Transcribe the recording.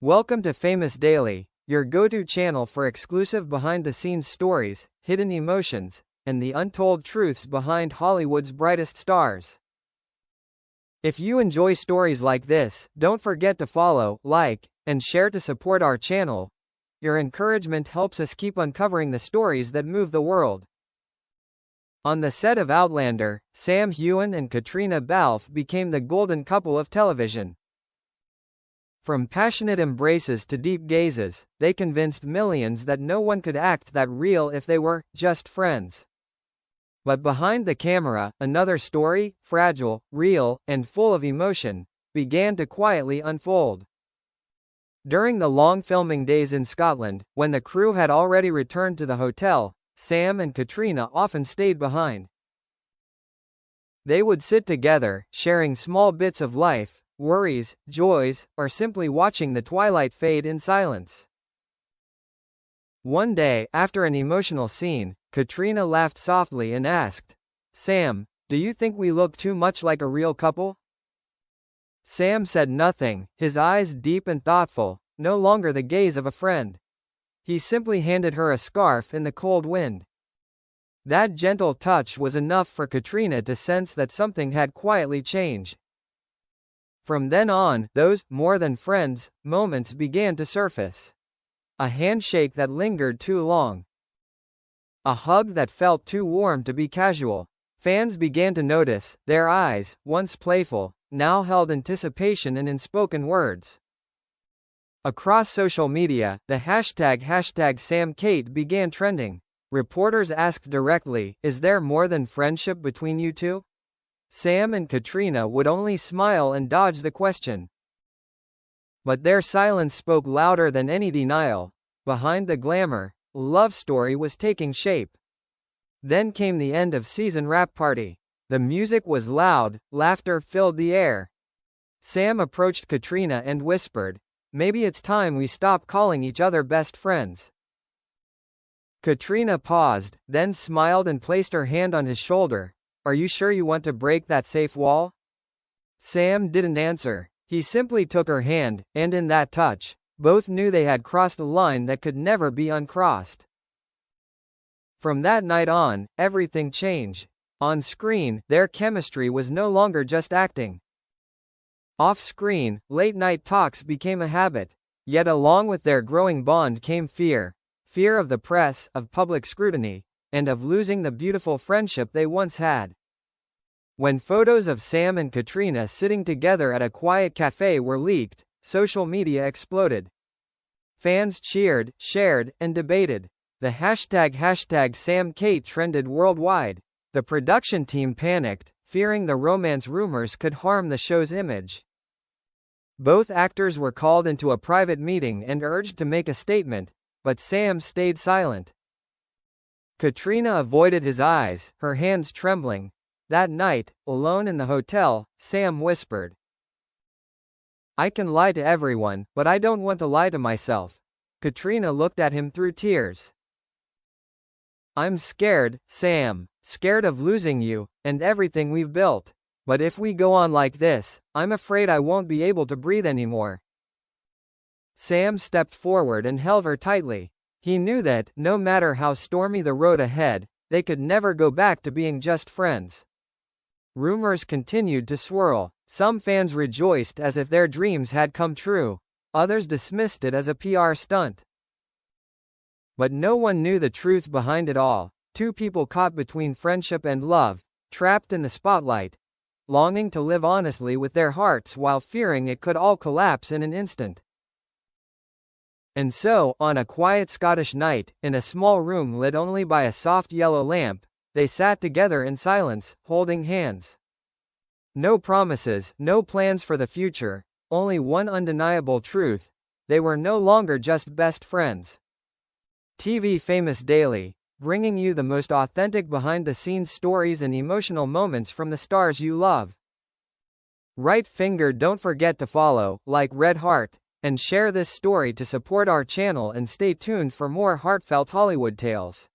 Welcome to Famous Daily, your go-to channel for exclusive behind-the-scenes stories, hidden emotions, and the untold truths behind Hollywood's brightest stars. If you enjoy stories like this, don't forget to follow, like, and share to support our channel. Your encouragement helps us keep uncovering the stories that move the world. On the set of Outlander, Heughan and Caitriona Balfe became the golden couple of television. From passionate embraces to deep gazes, they convinced millions that no one could act that real if they were just friends. But behind the camera, another story, fragile, real, and full of emotion, began to quietly unfold. During the long filming days in Scotland, when the crew had already returned to the hotel, Sam and Caitriona often stayed behind. They would sit together, sharing small bits of life, worries, joys, or simply watching the twilight fade in silence. One day, after an emotional scene, Caitriona laughed softly and asked, "Sam, do you think we look too much like a real couple?" Sam said nothing, his eyes deep and thoughtful, no longer the gaze of a friend. He simply handed her a scarf in the cold wind. That gentle touch was enough for Caitriona to sense that something had quietly changed. From then on, those more than friends moments began to surface. A handshake that lingered too long. A hug that felt too warm to be casual. Fans began to notice, their eyes, once playful, now held anticipation in unspoken words. Across social media, the hashtag #SamKate began trending. Reporters asked directly, "Is there more than friendship between you two?" Sam and Caitriona would only smile and dodge the question. But their silence spoke louder than any denial. Behind the glamour, a love story was taking shape. Then came the end of season wrap party. The music was loud, laughter filled the air. Sam approached Caitriona and whispered, "Maybe it's time we stop calling each other best friends." Caitriona paused, then smiled and placed her hand on his shoulder. "Are you sure you want to break that safe wall?" Sam didn't answer. He simply took her hand, and in that touch, both knew they had crossed a line that could never be uncrossed. From that night on, everything changed. On screen, their chemistry was no longer just acting. Off-screen, late-night talks became a habit. Yet along with their growing bond came fear. Fear of the press, of public scrutiny, and of losing the beautiful friendship they once had. When photos of Sam and Caitriona sitting together at a quiet cafe were leaked, social media exploded. Fans cheered, shared, and debated. The hashtag #SamKate trended worldwide. The production team panicked, fearing the romance rumors could harm the show's image. Both actors were called into a private meeting and urged to make a statement, but Sam stayed silent. Caitriona avoided his eyes, her hands trembling. That night, alone in the hotel, Sam whispered, "I can lie to everyone, but I don't want to lie to myself." Caitriona looked at him through tears. "I'm scared, Sam, scared of losing you, and everything we've built. But if we go on like this, I'm afraid I won't be able to breathe anymore." Sam stepped forward and held her tightly. He knew that, no matter how stormy the road ahead, they could never go back to being just friends. Rumors continued to swirl. Some fans rejoiced as if their dreams had come true. Others dismissed it as a PR stunt. But no one knew the truth behind it all. Two people caught between friendship and love, trapped in the spotlight, longing to live honestly with their hearts while fearing it could all collapse in an instant. And so, on a quiet Scottish night, in a small room lit only by a soft yellow lamp, they sat together in silence, holding hands. No promises, no plans for the future, only one undeniable truth: they were no longer just best friends. TV Famous Daily, bringing you the most authentic behind-the-scenes stories and emotional moments from the stars you love. Right finger, don't forget to follow, like, red heart, and share this story to support our channel, and stay tuned for more heartfelt Hollywood tales.